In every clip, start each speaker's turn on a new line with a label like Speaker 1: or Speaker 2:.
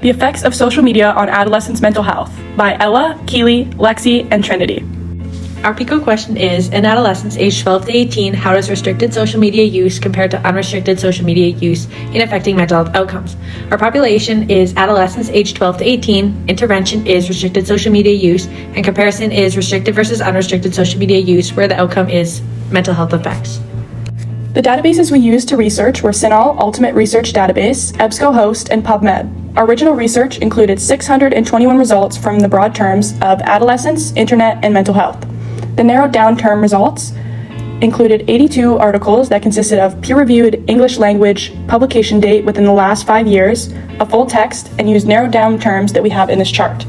Speaker 1: The Effects of Social Media on Adolescents' Mental Health by Ella, Keely, Lexi, and Trinity.
Speaker 2: Our PICO question is, in adolescents aged 12 to 18, how does restricted social media use compare to unrestricted social media use in affecting mental health outcomes? Our population is adolescents aged 12 to 18, intervention is restricted social media use, and comparison is restricted versus unrestricted social media use, where the outcome is mental health effects.
Speaker 1: The databases we used to research were CINAHL Ultimate Research Database, EBSCOhost, and PubMed. Our original research included 621 results from the broad terms of adolescence, internet, and mental health. The narrowed down term results included 82 articles that consisted of peer-reviewed English language publication date within the last 5 years, a full text, and used narrowed down terms that we have in this chart.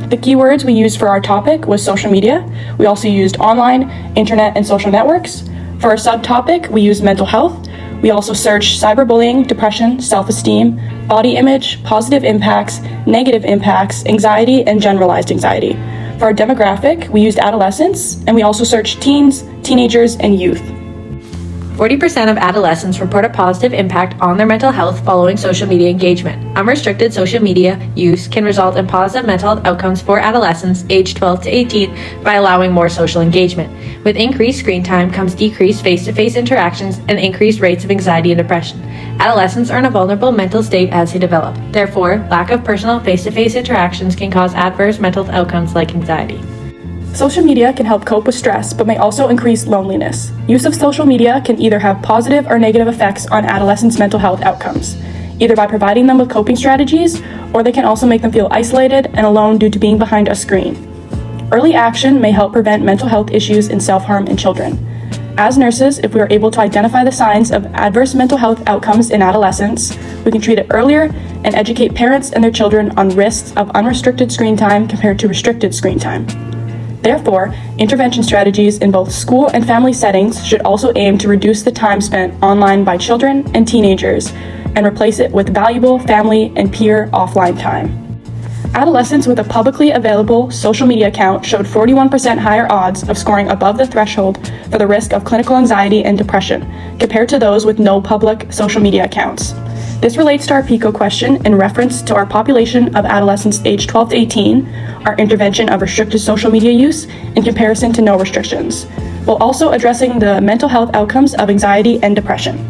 Speaker 1: The keywords we used for our topic was social media. We also used online, internet, and social networks. For our subtopic, we used mental health. We also searched cyberbullying, depression, self-esteem, body image, positive impacts, negative impacts, anxiety, and generalized anxiety. For our demographic, we used adolescents, and we also searched teens, teenagers, and youth.
Speaker 2: 40% of adolescents report a positive impact on their mental health following social media engagement. Unrestricted social media use can result in positive mental health outcomes for adolescents aged 12 to 18 by allowing more social engagement. With increased screen time comes decreased face-to-face interactions and increased rates of anxiety and depression. Adolescents are in a vulnerable mental state as they develop. Therefore, lack of personal face-to-face interactions can cause adverse mental health outcomes like anxiety.
Speaker 1: Social media can help cope with stress, but may also increase loneliness. Use of social media can either have positive or negative effects on adolescents' mental health outcomes, either by providing them with coping strategies, or they can also make them feel isolated and alone due to being behind a screen. Early action may help prevent mental health issues and self-harm in children. As nurses, if we are able to identify the signs of adverse mental health outcomes in adolescents, we can treat it earlier and educate parents and their children on risks of unrestricted screen time compared to restricted screen time. Therefore, intervention strategies in both school and family settings should also aim to reduce the time spent online by children and teenagers and replace it with valuable family and peer offline time. Adolescents with a publicly available social media account showed 41% higher odds of scoring above the threshold for the risk of clinical anxiety and depression compared to those with no public social media accounts. This relates to our PICO question in reference to our population of adolescents aged 12 to 18, our intervention of restricted social media use in comparison to no restrictions, while also addressing the mental health outcomes of anxiety and depression.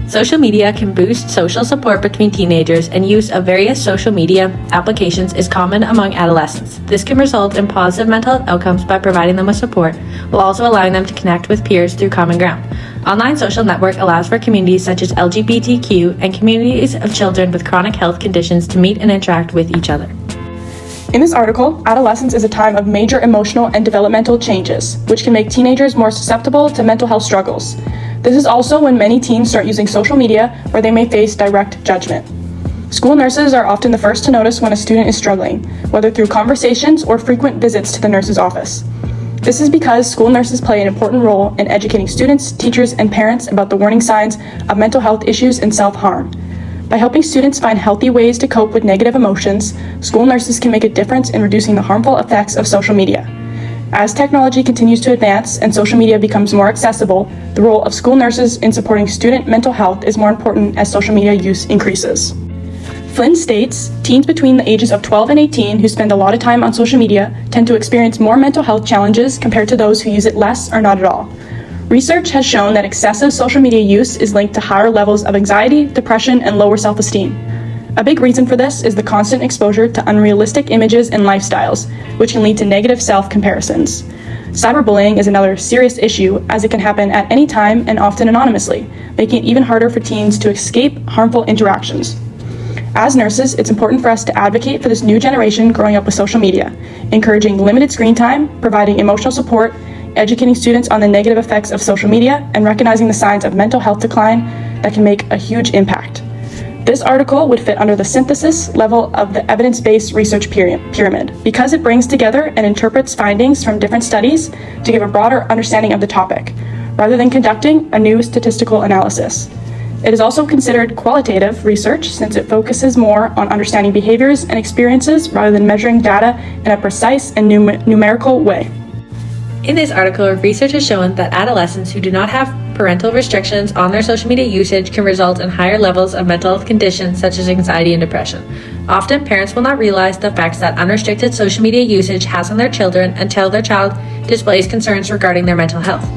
Speaker 2: Social media can boost social support between teenagers, and use of various social media applications is common among adolescents. This can result in positive mental health outcomes by providing them with support, while also allowing them to connect with peers through common ground. Online social network allows for communities such as LGBTQ and communities of children with chronic health conditions to meet and interact with each other.
Speaker 1: In this article, adolescence is a time of major emotional and developmental changes, which can make teenagers more susceptible to mental health struggles. This is also when many teens start using social media, where they may face direct judgment. School nurses are often the first to notice when a student is struggling, whether through conversations or frequent visits to the nurse's office. This is because school nurses play an important role in educating students, teachers, and parents about the warning signs of mental health issues and self-harm. By helping students find healthy ways to cope with negative emotions, school nurses can make a difference in reducing the harmful effects of social media. As technology continues to advance and social media becomes more accessible, the role of school nurses in supporting student mental health is more important as social media use increases. Flynn states, teens between the ages of 12 and 18 who spend a lot of time on social media tend to experience more mental health challenges compared to those who use it less or not at all. Research has shown that excessive social media use is linked to higher levels of anxiety, depression, and lower self-esteem. A big reason for this is the constant exposure to unrealistic images and lifestyles, which can lead to negative self-comparisons. Cyberbullying is another serious issue, as it can happen at any time and often anonymously, making it even harder for teens to escape harmful interactions. As nurses, it's important for us to advocate for this new generation growing up with social media, encouraging limited screen time, providing emotional support, educating students on the negative effects of social media, and recognizing the signs of mental health decline that can make a huge impact. This article would fit under the synthesis level of the evidence-based research pyramid because it brings together and interprets findings from different studies to give a broader understanding of the topic, rather than conducting a new statistical analysis. It is also considered qualitative research since it focuses more on understanding behaviors and experiences rather than measuring data in a precise and numerical way.
Speaker 2: In this article, research has shown that adolescents who do not have parental restrictions on their social media usage can result in higher levels of mental health conditions such as anxiety and depression. Often, parents will not realize the effects that unrestricted social media usage has on their children until their child displays concerns regarding their mental health.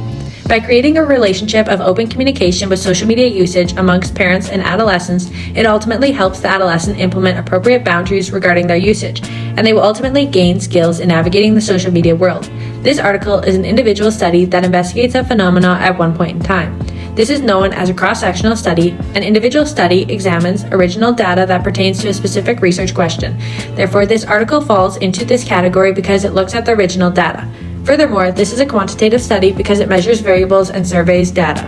Speaker 2: By creating a relationship of open communication with social media usage amongst parents and adolescents, it ultimately helps the adolescent implement appropriate boundaries regarding their usage, and they will ultimately gain skills in navigating the social media world. This article is an individual study that investigates a phenomena at one point in time. This is known as a cross-sectional study. An individual study examines original data that pertains to a specific research question. Therefore, this article falls into this category because it looks at the original data. Furthermore, this is a quantitative study because it measures variables and surveys data.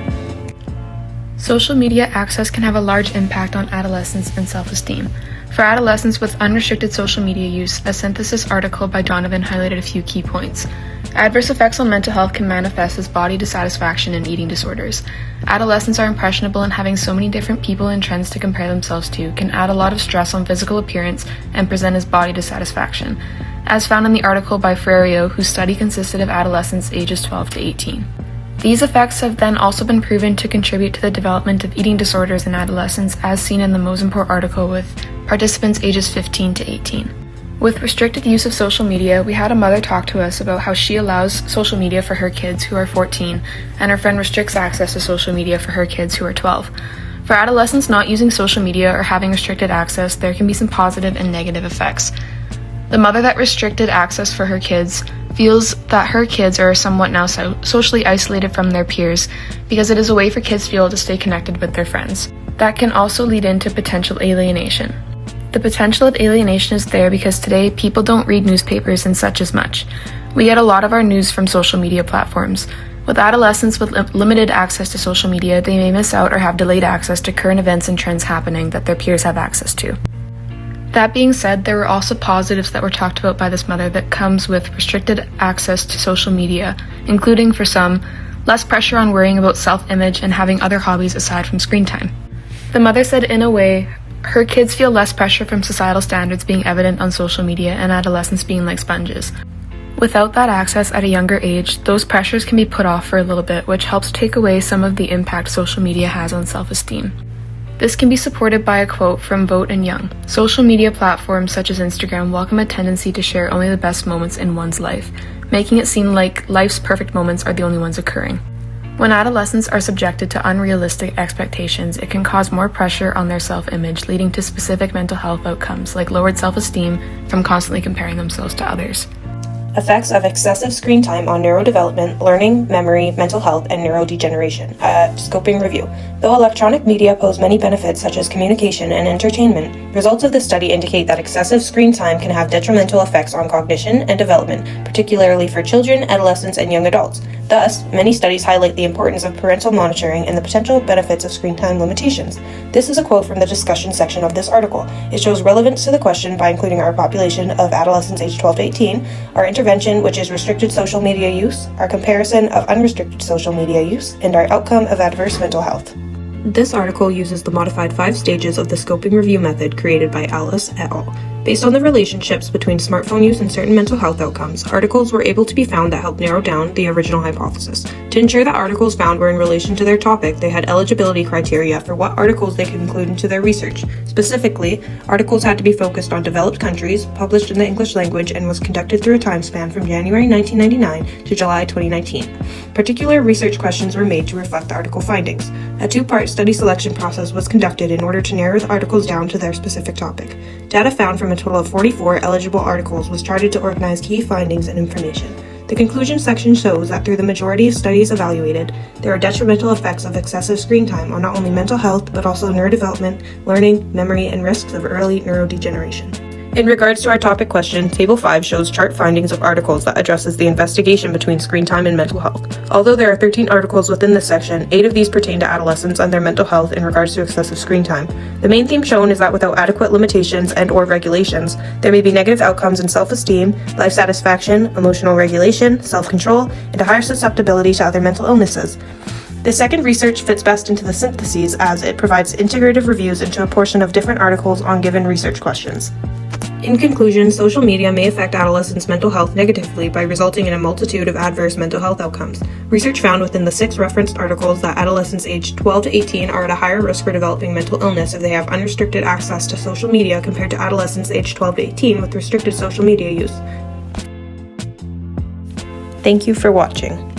Speaker 1: Social media access can have a large impact on adolescents and self-esteem. For adolescents with unrestricted social media use, a synthesis article by Donovan highlighted a few key points. Adverse effects on mental health can manifest as body dissatisfaction and eating disorders. Adolescents are impressionable, and having so many different people and trends to compare themselves to can add a lot of stress on physical appearance and present as body dissatisfaction, as found in the article by Ferrerio, whose study consisted of adolescents ages 12 to 18. These effects have then also been proven to contribute to the development of eating disorders in adolescents, as seen in the Mosenpour article with participants ages 15 to 18. With restricted use of social media, we had a mother talk to us about how she allows social media for her kids who are 14, and her friend restricts access to social media for her kids who are 12. For adolescents not using social media or having restricted access, there can be some positive and negative effects. The mother that restricted access for her kids feels that her kids are somewhat now socially isolated from their peers because it is a way for kids to be able to stay connected with their friends. That can also lead into potential alienation. The potential of alienation is there because today people don't read newspapers and such as much. We get a lot of our news from social media platforms. With adolescents with limited access to social media, they may miss out or have delayed access to current events and trends happening that their peers have access to. That being said, there were also positives that were talked about by this mother that comes with restricted access to social media, including, for some, less pressure on worrying about self-image and having other hobbies aside from screen time. The mother said, in a way, her kids feel less pressure from societal standards being evident on social media and adolescents being like sponges. Without that access at a younger age, those pressures can be put off for a little bit, which helps take away some of the impact social media has on self-esteem. This can be supported by a quote from Vogt and Young. Social media platforms such as Instagram welcome a tendency to share only the best moments in one's life, making it seem like life's perfect moments are the only ones occurring. When adolescents are subjected to unrealistic expectations, it can cause more pressure on their self-image, leading to specific mental health outcomes like lowered self-esteem from constantly comparing themselves to others.
Speaker 3: Effects of excessive screen time on neurodevelopment, learning, memory, mental health, and neurodegeneration. Scoping review. Though electronic media pose many benefits such as communication and entertainment, results of this study indicate that excessive screen time can have detrimental effects on cognition and development, particularly for children, adolescents, and young adults. Thus, many studies highlight the importance of parental monitoring and the potential benefits of screen time limitations. This is a quote from the discussion section of this article. It shows relevance to the question by including our population of adolescents aged 12 to 18, our intervention, which is restricted social media use, our comparison of unrestricted social media use, and our outcome of adverse mental health. This article uses the modified 5 stages of the scoping review method created by Alice et al. Based on the relationships between smartphone use and certain mental health outcomes, articles were able to be found that helped narrow down the original hypothesis. To ensure that articles found were in relation to their topic, they had eligibility criteria for what articles they could include into their research. Specifically, articles had to be focused on developed countries, published in the English language, and was conducted through a time span from January 1999 to July 2019. Particular research questions were made to reflect the article findings. A 2-part study selection process was conducted in order to narrow the articles down to their specific topic. Data found from a total of 44 eligible articles was charted to organize key findings and information. The conclusion section shows that through the majority of studies evaluated, there are detrimental effects of excessive screen time on not only mental health, but also neurodevelopment, learning, memory, and risks of early neurodegeneration. In regards to our topic question, Table 5 shows chart findings of articles that addresses the investigation between screen time and mental health. Although there are 13 articles within this section, 8 of these pertain to adolescents and their mental health in regards to excessive screen time. The main theme shown is that without adequate limitations and/or regulations, there may be negative outcomes in self-esteem, life satisfaction, emotional regulation, self-control, and a higher susceptibility to other mental illnesses. The second research fits best into the syntheses as it provides integrative reviews into a portion of different articles on given research questions. In conclusion, social media may affect adolescents' mental health negatively by resulting in a multitude of adverse mental health outcomes. Research found within the 6 referenced articles that adolescents aged 12 to 18 are at a higher risk for developing mental illness if they have unrestricted access to social media compared to adolescents aged 12 to 18 with restricted social media use. Thank you for watching.